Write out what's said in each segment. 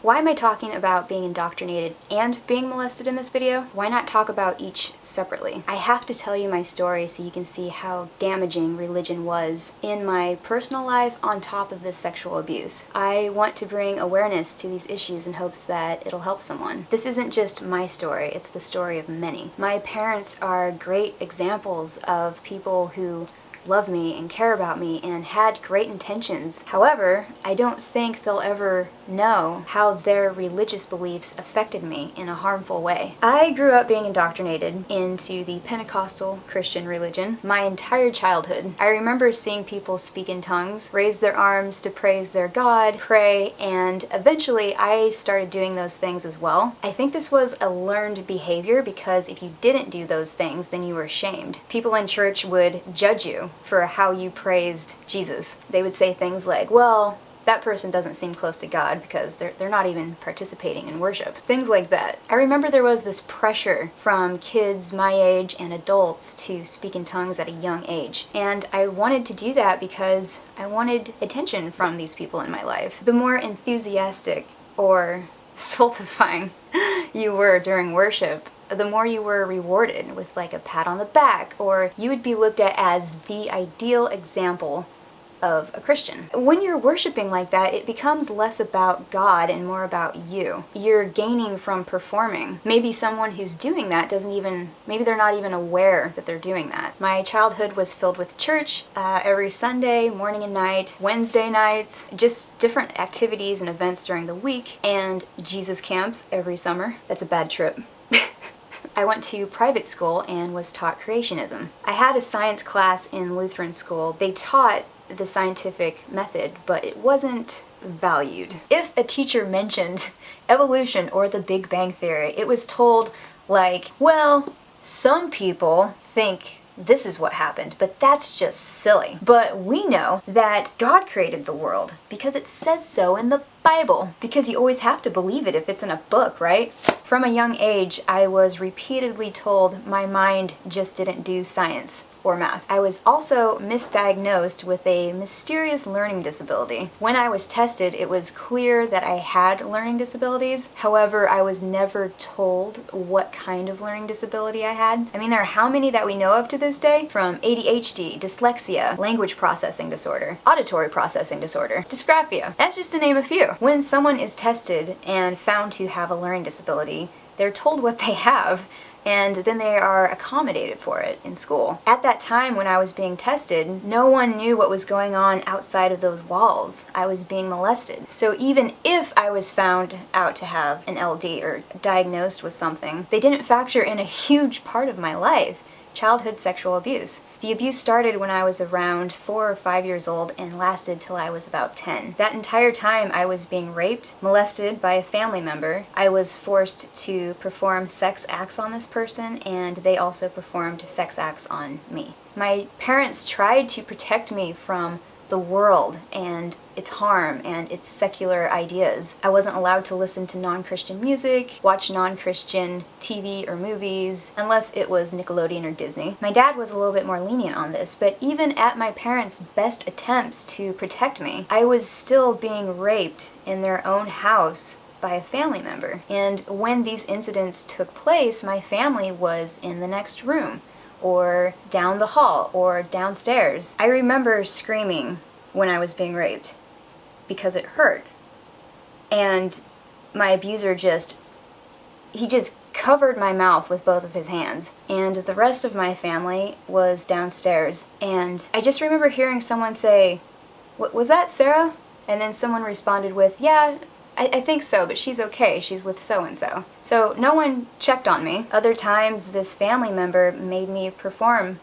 Why am I talking about being indoctrinated and being molested in this video? Why not talk about each separately? I have to tell you my story so you can see how damaging religion was in my personal life on top of this sexual abuse. I want to bring awareness to these issues in hopes that it'll help someone. This isn't just my story, it's the story of many. My parents are great examples of people who love me and care about me and had great intentions. However, I don't think they'll ever know how their religious beliefs affected me in a harmful way. I grew up being indoctrinated into the Pentecostal Christian religion my entire childhood. I remember seeing people speak in tongues, raise their arms to praise their God, pray, and eventually I started doing those things as well. I think this was a learned behavior because if you didn't do those things, then you were shamed. People in church would judge you for how you praised Jesus. They would say things like, well, that person doesn't seem close to God because they're not even participating in worship. Things like that. I remember there was this pressure from kids my age and adults to speak in tongues at a young age. And I wanted to do that because I wanted attention from these people in my life. The more enthusiastic or stultifying you were during worship, the more you were rewarded with like a pat on the back, or you would be looked at as the ideal example of a Christian. When you're worshiping like that, it becomes less about God and more about you. You're gaining from performing. Maybe someone who's doing that maybe they're not even aware that they're doing that. My childhood was filled with church every Sunday, morning and night, Wednesday nights, just different activities and events during the week, and Jesus camps every summer. That's a bad trip. I went to private school and was taught creationism. I had a science class in Lutheran school. They taught the scientific method, but it wasn't valued. If a teacher mentioned evolution or the Big Bang Theory, it was told like, well, some people think this is what happened, but that's just silly. But we know that God created the world because it says so in the Bible, because you always have to believe it if it's in a book, right? From a young age, I was repeatedly told my mind just didn't do science or math. I was also misdiagnosed with a mysterious learning disability. When I was tested, it was clear that I had learning disabilities. However, I was never told what kind of learning disability I had. I mean, there are how many that we know of to this day? From ADHD, dyslexia, language processing disorder, auditory processing disorder, dysgraphia. That's just to name a few. When someone is tested and found to have a learning disability, they're told what they have, and then they are accommodated for it in school. At that time when I was being tested, no one knew what was going on outside of those walls. I was being molested. So even if I was found out to have an LD or diagnosed with something, they didn't factor in a huge part of my life: childhood sexual abuse. The abuse started when I was around 4 or 5 years old and lasted till I was about 10. That entire time I was being raped, molested by a family member. I was forced to perform sex acts on this person, and they also performed sex acts on me. My parents tried to protect me from the world and its harm and its secular ideas. I wasn't allowed to listen to non-Christian music, watch non-Christian TV or movies, unless it was Nickelodeon or Disney. My dad was a little bit more lenient on this, but even at my parents' best attempts to protect me, I was still being raped in their own house by a family member. And when these incidents took place, my family was in the next room, or down the hall, or downstairs. I remember screaming when I was being raped because it hurt. And my abuser just covered my mouth with both of his hands. And the rest of my family was downstairs. And I just remember hearing someone say, "Was that Sarah?" And then someone responded with, "Yeah, I think so, but she's okay. She's with so-and-so." So no one checked on me. Other times, this family member made me perform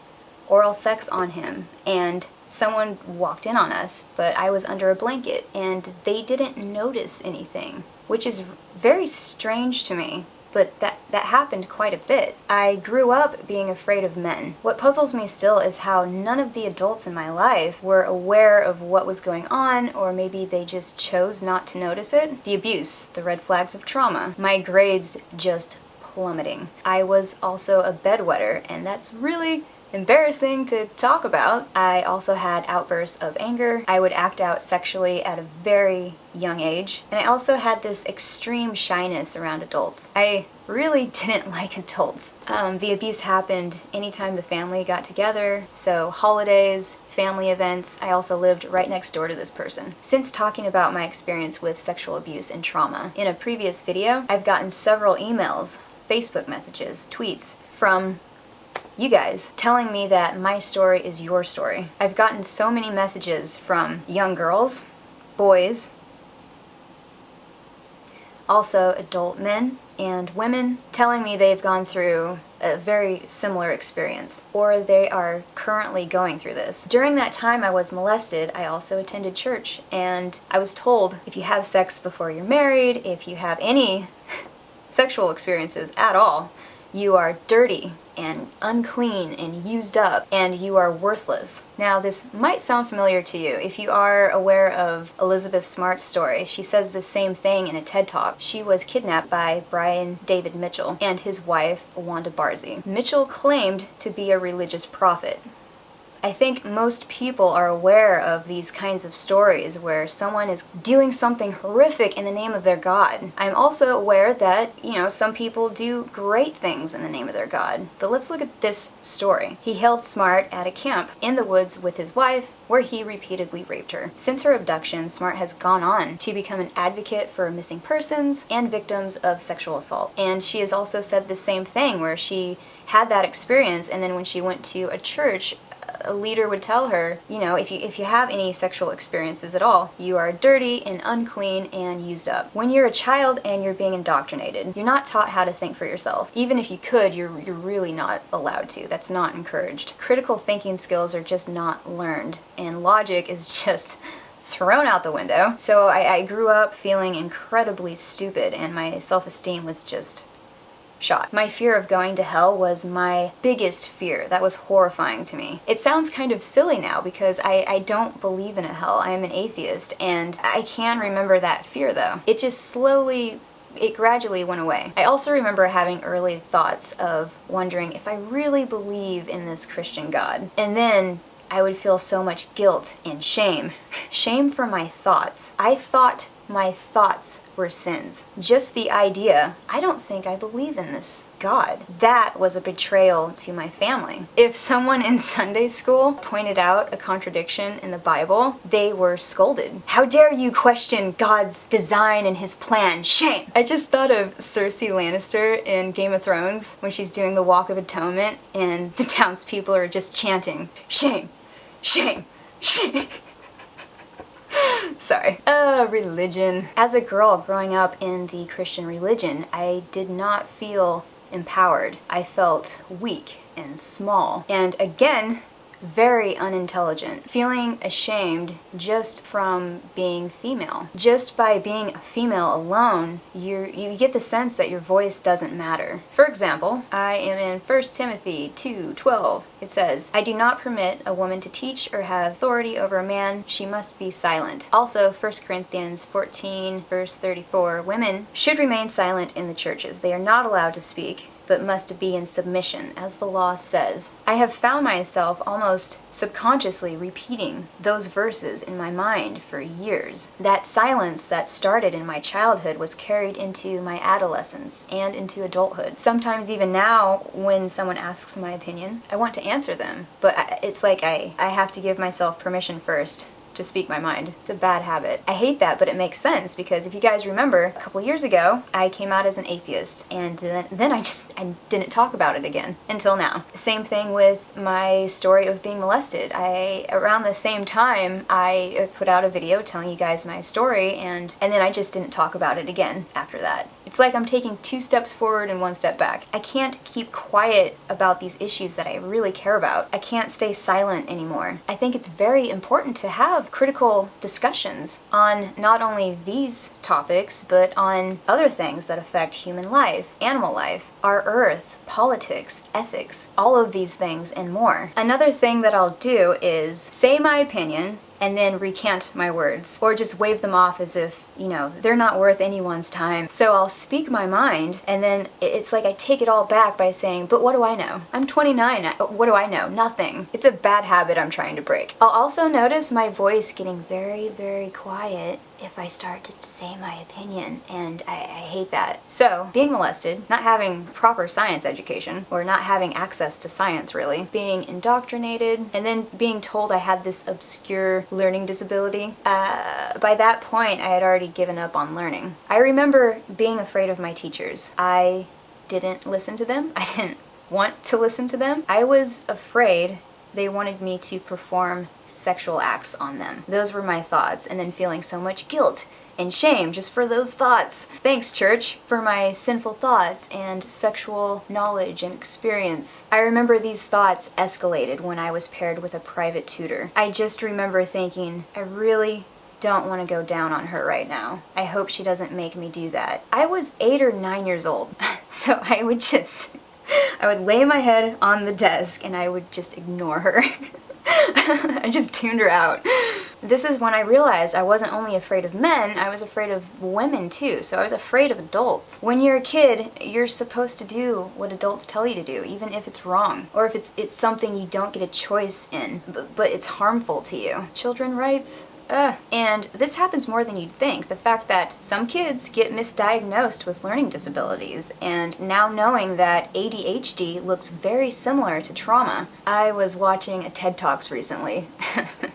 oral sex on him, and someone walked in on us, but I was under a blanket, and they didn't notice anything, which is very strange to me. But that happened quite a bit. I grew up being afraid of men. What puzzles me still is how none of the adults in my life were aware of what was going on, or maybe they just chose not to notice it. The abuse, the red flags of trauma, my grades just plummeting. I was also a bedwetter, and that's really embarrassing to talk about. I also had outbursts of anger. I would act out sexually at a very young age. And I also had this extreme shyness around adults. I really didn't like adults. The abuse happened anytime the family got together, so holidays, family events. I also lived right next door to this person. Since talking about my experience with sexual abuse and trauma in a previous video, I've gotten several emails, Facebook messages, tweets from you guys telling me that my story is your story. I've gotten so many messages from young girls, boys, also adult men and women telling me they've gone through a very similar experience, or they are currently going through this. During that time I was molested, I also attended church, and I was told if you have sex before you're married, if you have any sexual experiences at all, you are dirty and unclean and used up, and you are worthless. Now, this might sound familiar to you. If you are aware of Elizabeth Smart's story, she says the same thing in a TED Talk. She was kidnapped by Brian David Mitchell and his wife, Wanda Barzee. Mitchell claimed to be a religious prophet. I think most people are aware of these kinds of stories where someone is doing something horrific in the name of their God. I'm also aware that, some people do great things in the name of their God. But let's look at this story. He held Smart at a camp in the woods with his wife, where he repeatedly raped her. Since her abduction, Smart has gone on to become an advocate for missing persons and victims of sexual assault. And she has also said the same thing, where she had that experience, and then when she went to a church, a leader would tell her, if you have any sexual experiences at all, you are dirty and unclean and used up. When you're a child and you're being indoctrinated, you're not taught how to think for yourself. Even if you could, you're really not allowed to. That's not encouraged. Critical thinking skills are just not learned, and logic is just thrown out the window. So I grew up feeling incredibly stupid, and my self-esteem was just shot. My fear of going to hell was my biggest fear. That was horrifying to me. It sounds kind of silly now because I don't believe in a hell. I am an atheist, and I can remember that fear though. It gradually went away. I also remember having early thoughts of wondering if I really believe in this Christian God. And then I would feel so much guilt and shame. Shame for my thoughts. I thought my thoughts were sins. Just the idea, I don't think I believe in this God. That was a betrayal to my family. If someone in Sunday school pointed out a contradiction in the Bible, they were scolded. How dare you question God's design and his plan? Shame! I just thought of Cersei Lannister in Game of Thrones when she's doing the Walk of Atonement and the townspeople are just chanting, shame, shame, shame. Sorry. Religion. As a girl growing up in the Christian religion, I did not feel empowered. I felt weak and small. And again, very unintelligent. Feeling ashamed just from being female. Just by being a female alone, you get the sense that your voice doesn't matter. For example, I am in 1 Timothy 2:12. It says, I do not permit a woman to teach or have authority over a man. She must be silent. Also, 1 Corinthians 14, verse 34, women should remain silent in the churches. They are not allowed to speak, but must be in submission, as the law says. I have found myself almost subconsciously repeating those verses in my mind for years. That silence that started in my childhood was carried into my adolescence and into adulthood. Sometimes even now, when someone asks my opinion, I want to answer them, but it's like I have to give myself permission first to speak my mind. It's a bad habit. I hate that, but it makes sense because if you guys remember, a couple years ago, I came out as an atheist, and then I didn't talk about it again until now. Same thing with my story of being molested. Around the same time, I put out a video telling you guys my story, and then I just didn't talk about it again after that. It's like I'm taking 2 steps forward and 1 step back. I can't keep quiet about these issues that I really care about. I can't stay silent anymore. I think it's very important to have critical discussions on not only these topics, but on other things that affect human life, animal life, our earth, politics, ethics, all of these things and more. Another thing that I'll do is say my opinion and then recant my words, or just wave them off as if you know, they're not worth anyone's time. So I'll speak my mind, and then it's like I take it all back by saying, but what do I know? I'm 29, what do I know? Nothing. It's a bad habit I'm trying to break. I'll also notice my voice getting very, very quiet if I start to say my opinion, and I hate that. So, being molested, not having proper science education, or not having access to science really, being indoctrinated, and then being told I had this obscure learning disability, by that point I had already given up on learning. I remember being afraid of my teachers. I didn't listen to them. I didn't want to listen to them. I was afraid they wanted me to perform sexual acts on them. Those were my thoughts, and then feeling so much guilt and shame just for those thoughts. Thanks, church, for my sinful thoughts and sexual knowledge and experience. I remember these thoughts escalated when I was paired with a private tutor. I just remember thinking, I really don't want to go down on her right now. I hope she doesn't make me do that. I was 8 or 9 years old, so I would lay my head on the desk and I would just ignore her. I just tuned her out. This is when I realized I wasn't only afraid of men, I was afraid of women too. So I was afraid of adults. When you're a kid, you're supposed to do what adults tell you to do, even if it's wrong, or if it's something you don't get a choice in, but it's harmful to you. Children's rights? And this happens more than you'd think. The fact that some kids get misdiagnosed with learning disabilities, and now knowing that ADHD looks very similar to trauma. I was watching a TED Talks recently.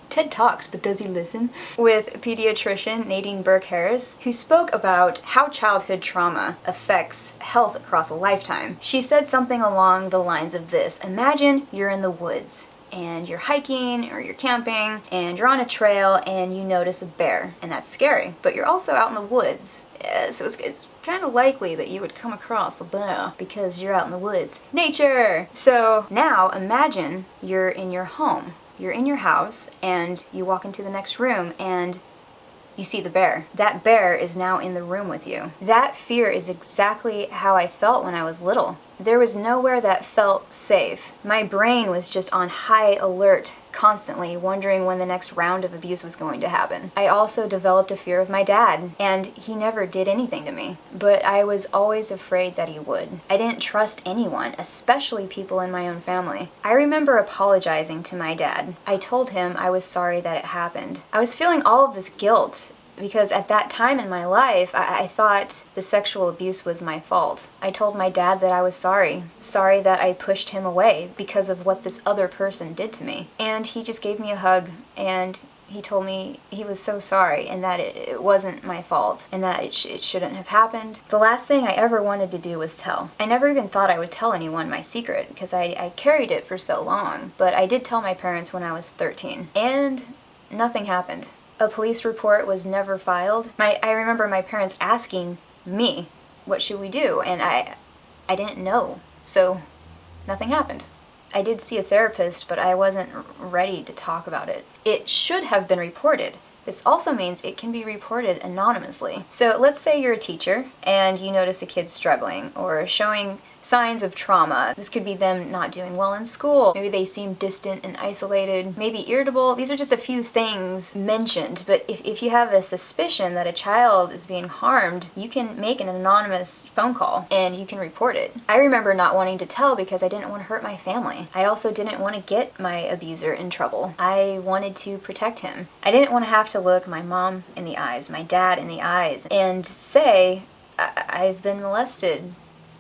TED Talks, but does he listen? With pediatrician Nadine Burke-Harris, who spoke about how childhood trauma affects health across a lifetime. She said something along the lines of this: imagine you're in the woods, and you're hiking or you're camping and you're on a trail and you notice a bear, and that's scary, but you're also out in the woods, so it's kind of likely that you would come across a bear because you're out in the woods. Nature! So now imagine you're in your home, you're in your house, and you walk into the next room and you see the bear. That bear is now in the room with you. That fear is exactly how I felt when I was little. There was nowhere that felt safe. My brain was just on high alert, constantly wondering when the next round of abuse was going to happen. I also developed a fear of my dad, and he never did anything to me, but I was always afraid that he would. I didn't trust anyone, especially people in my own family. I remember apologizing to my dad. I told him I was sorry that it happened. I was feeling all of this guilt, because at that time in my life, I thought the sexual abuse was my fault. I told my dad that I was sorry that I pushed him away because of what this other person did to me. And he just gave me a hug, and he told me he was so sorry, and that it wasn't my fault, and that it shouldn't have happened. The last thing I ever wanted to do was tell. I never even thought I would tell anyone my secret, because I carried it for so long. But I did tell my parents when I was 13, and nothing happened. A police report was never filed. I remember my parents asking me, what should we do? And I didn't know, so nothing happened. I did see a therapist, but I wasn't ready to talk about it. It should have been reported. This also means it can be reported anonymously. So let's say you're a teacher and you notice a kid struggling or showing signs of trauma. This could be them not doing well in school. Maybe they seem distant and isolated, maybe irritable. These are just a few things mentioned, but if you have a suspicion that a child is being harmed, you can make an anonymous phone call and you can report it. I remember not wanting to tell because I didn't want to hurt my family. I also didn't want to get my abuser in trouble. I wanted to protect him. I didn't want to have to look my mom in the eyes, my dad in the eyes, and say, I've been molested,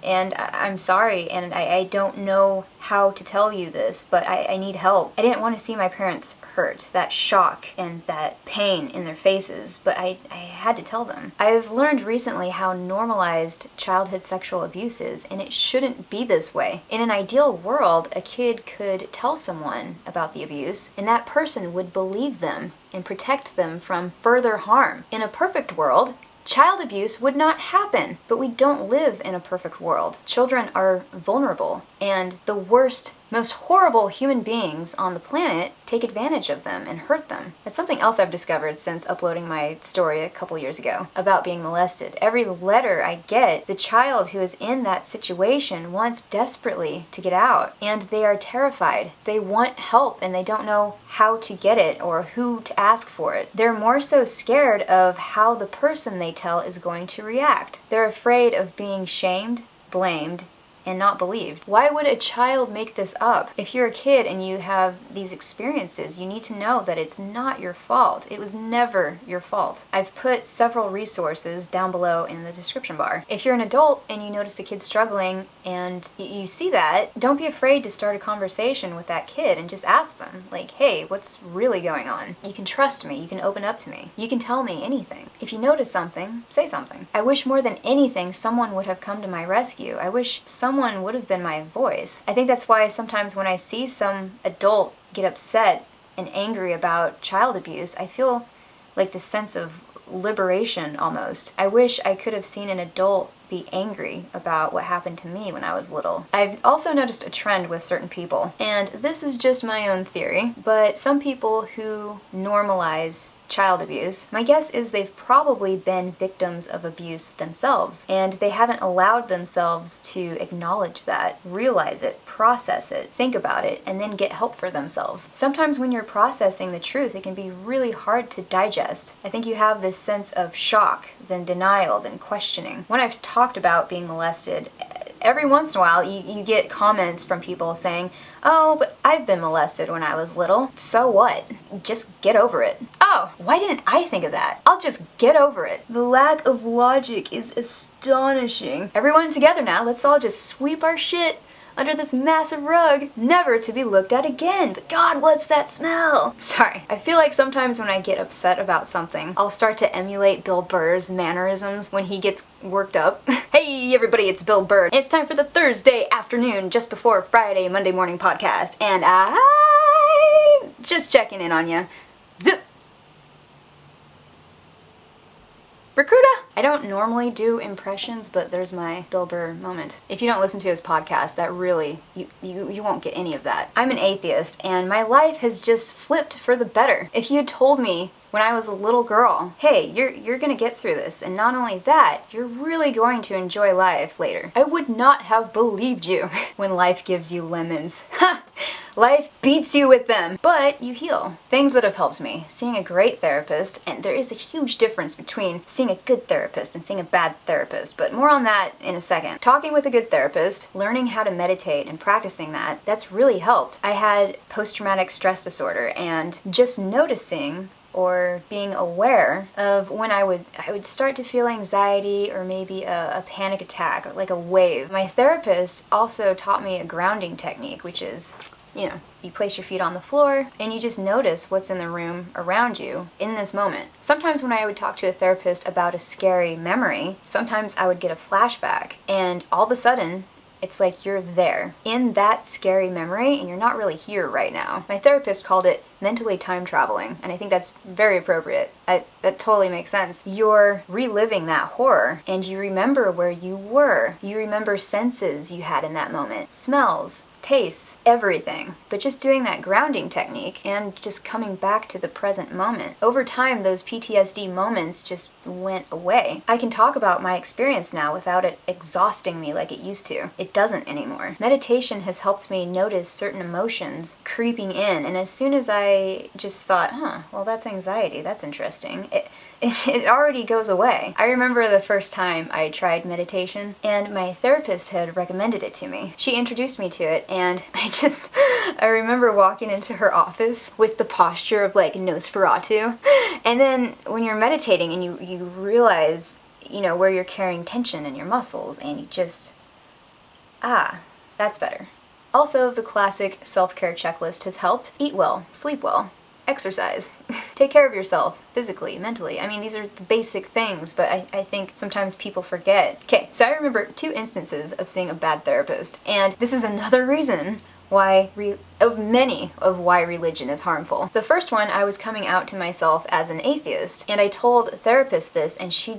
and I'm sorry, and I don't know how to tell you this, but I need help. I didn't want to see my parents hurt, that shock and that pain in their faces, but I had to tell them. I've learned recently how normalized childhood sexual abuse is, and it shouldn't be this way. In an ideal world, a kid could tell someone about the abuse, and that person would believe them and protect them from further harm. In a perfect world, child abuse would not happen, but we don't live in a perfect world. Children are vulnerable, and the worst most horrible human beings on the planet take advantage of them and hurt them. That's something else I've discovered since uploading my story a couple years ago about being molested. Every letter I get, the child who is in that situation wants desperately to get out, and they are terrified. They want help and they don't know how to get it or who to ask for it. They're more so scared of how the person they tell is going to react. They're afraid of being shamed, blamed, and not believed. Why would a child make this up? If you're a kid and you have these experiences, you need to know that it's not your fault. It was never your fault. I've put several resources down below in the description bar. If you're an adult and you notice a kid struggling and you see that, don't be afraid to start a conversation with that kid and just ask them, like, hey, what's really going on? You can trust me. You can open up to me. You can tell me anything. If you notice something, say something. I wish more than anything someone would have come to my rescue. I wish someone would have been my voice. I think that's why sometimes when I see some adult get upset and angry about child abuse, I feel like this sense of liberation almost. I wish I could have seen an adult be angry about what happened to me when I was little. I've also noticed a trend with certain people, and this is just my own theory, but some people who normalize child abuse, my guess is they've probably been victims of abuse themselves, and they haven't allowed themselves to acknowledge that, realize it, process it, think about it, and then get help for themselves. Sometimes when you're processing the truth, it can be really hard to digest. I think you have this sense of shock, then denial, then questioning. When I've talked about being molested, every once in a while you get comments from people saying, oh, but I've been molested when I was little. So what? Just get over it. Oh, why didn't I think of that? I'll just get over it. The lack of logic is astonishing. Everyone together now, let's all just sweep our shit under this massive rug, never to be looked at again. But God, what's that smell? Sorry, I feel like sometimes when I get upset about something, I'll start to emulate Bill Burr's mannerisms when he gets worked up. Hey everybody, it's Bill Burr. It's time for the Thursday afternoon, just before Friday, Monday morning podcast, and I'm just checking in on ya. Zip! Recruiter! I don't normally do impressions, but there's my Bill Burr moment. If you don't listen to his podcast, that really, you won't get any of that. I'm an atheist, and my life has just flipped for the better. If you had told me when I was a little girl, hey, you're gonna get through this, and not only that, you're really going to enjoy life later, I would not have believed you. When life gives you lemons. Ha! Life beats you with them, but you heal. Things that have helped me. Seeing a great therapist, and there is a huge difference between seeing a good therapist and seeing a bad therapist, but more on that in a second. Talking with a good therapist, learning how to meditate and practicing that's really helped. I had post-traumatic stress disorder, and just noticing or being aware of when I would start to feel anxiety or maybe a panic attack, or like a wave. My therapist also taught me a grounding technique, which is, you place your feet on the floor and you just notice what's in the room around you in this moment. Sometimes when I would talk to a therapist about a scary memory, sometimes I would get a flashback, and all of a sudden, it's like you're there in that scary memory and you're not really here right now. My therapist called it mentally time traveling, and I think that's very appropriate. That totally makes sense. You're reliving that horror and you remember where you were. You remember senses you had in that moment, smells, tastes, everything. But just doing that grounding technique and just coming back to the present moment. Over time, those PTSD moments just went away. I can talk about my experience now without it exhausting me like it used to. It doesn't anymore. Meditation has helped me notice certain emotions creeping in, and as soon as I just thought, well, that's anxiety, that's interesting, it already goes away. I remember the first time I tried meditation, and my therapist had recommended it to me. She introduced me to it, and I remember walking into her office with the posture of like Nosferatu, and then when you're meditating and you realize, where you're carrying tension in your muscles, and you just, that's better. Also, the classic self-care checklist has helped. Eat well, sleep well, exercise. Take care of yourself, physically, mentally. I mean, these are the basic things, but I think sometimes people forget. Okay, so I remember 2 instances of seeing a bad therapist, and this is another reason why religion is harmful. The first one, I was coming out to myself as an atheist, and I told a therapist this, and she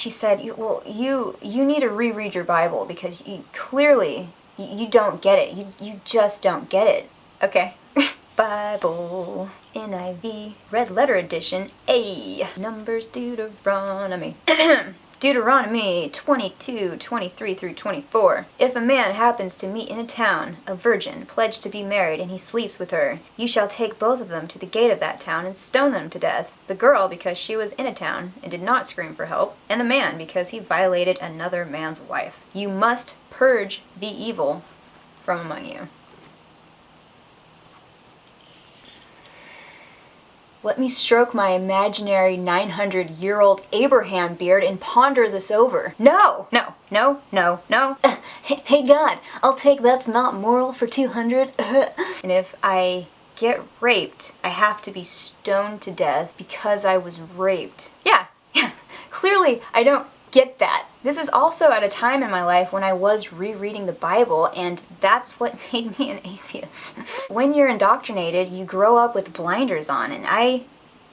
said, you need to reread your Bible because you clearly You don't get it. You just don't get it. Okay. Bible, NIV, Red Letter Edition, A. Numbers, Deuteronomy. Deuteronomy 22:23-24. If a man happens to meet in a town a virgin pledged to be married and he sleeps with her, you shall take both of them to the gate of that town and stone them to death, the girl because she was in a town and did not scream for help, and the man because he violated another man's wife. You must purge the evil from among you. Let me stroke my imaginary 900-year-old Abraham beard and ponder this over. No! No, no, no, no. Hey God, I'll take that's not moral for 200. And if I get raped, I have to be stoned to death because I was raped. Yeah. Clearly, I don't get that. This is also at a time in my life when I was rereading the Bible, and that's what made me an atheist. When you're indoctrinated, you grow up with blinders on, and I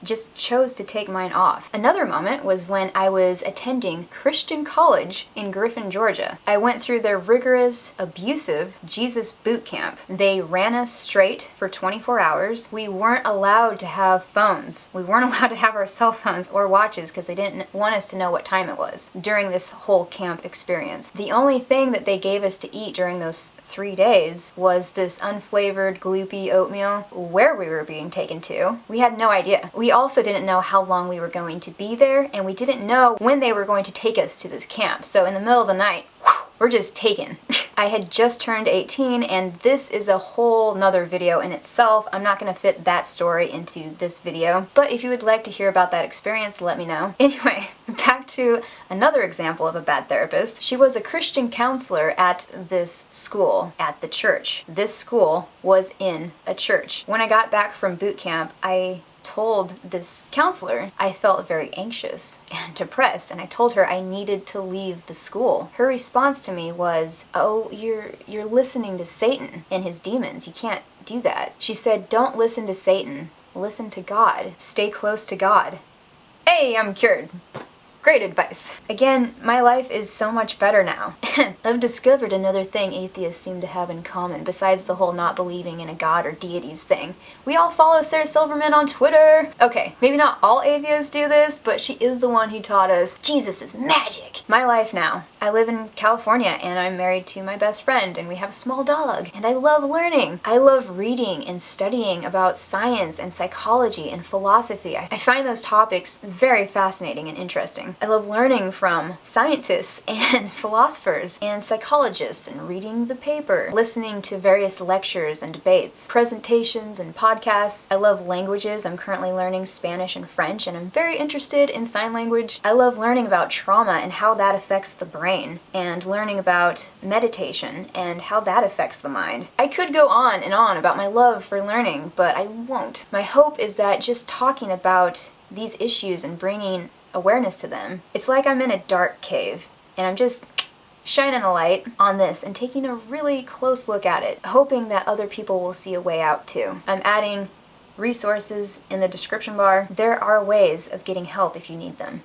just chose to take mine off. Another moment was when I was attending Christian college in Griffin, Georgia. I went through their rigorous, abusive Jesus boot camp. They ran us straight for 24 hours. We weren't allowed to have phones. We weren't allowed to have our cell phones or watches because they didn't want us to know what time it was during this whole camp experience. The only thing that they gave us to eat during those 3 days was this unflavored, gloopy oatmeal. Where we were being taken to, we had no idea. We also didn't know how long we were going to be there, and we didn't know when they were going to take us to this camp. So in the middle of the night, we're just taken. I had just turned 18, and this is a whole nother video in itself. I'm not going to fit that story into this video, but if you would like to hear about that experience, let me know. Anyway, back to another example of a bad therapist. She was a Christian counselor at this school, at the church. This school was in a church. When I got back from boot camp, I told this counselor I felt very anxious and depressed, and I told her I needed to leave the school. Her response to me was, "Oh, you're listening to Satan and his demons. You can't do that." She said, "Don't listen to Satan. Listen to God. Stay close to God." Hey, I'm cured. Great advice. Again, my life is so much better now. I've discovered another thing atheists seem to have in common, besides the whole not believing in a god or deities thing. We all follow Sarah Silverman on Twitter. Okay, maybe not all atheists do this, but she is the one who taught us Jesus is magic. My life now. I live in California, and I'm married to my best friend, and we have a small dog, and I love learning. I love reading and studying about science and psychology and philosophy. I find those topics very fascinating and interesting. I love learning from scientists and philosophers and psychologists and reading the paper, listening to various lectures and debates, presentations and podcasts. I love languages. I'm currently learning Spanish and French, and I'm very interested in sign language. I love learning about trauma and how that affects the brain, and learning about meditation and how that affects the mind. I could go on and on about my love for learning, but I won't. My hope is that just talking about these issues and bringing awareness to them, it's like I'm in a dark cave and I'm just shining a light on this and taking a really close look at it, hoping that other people will see a way out too. I'm adding resources in the description bar. There are ways of getting help if you need them.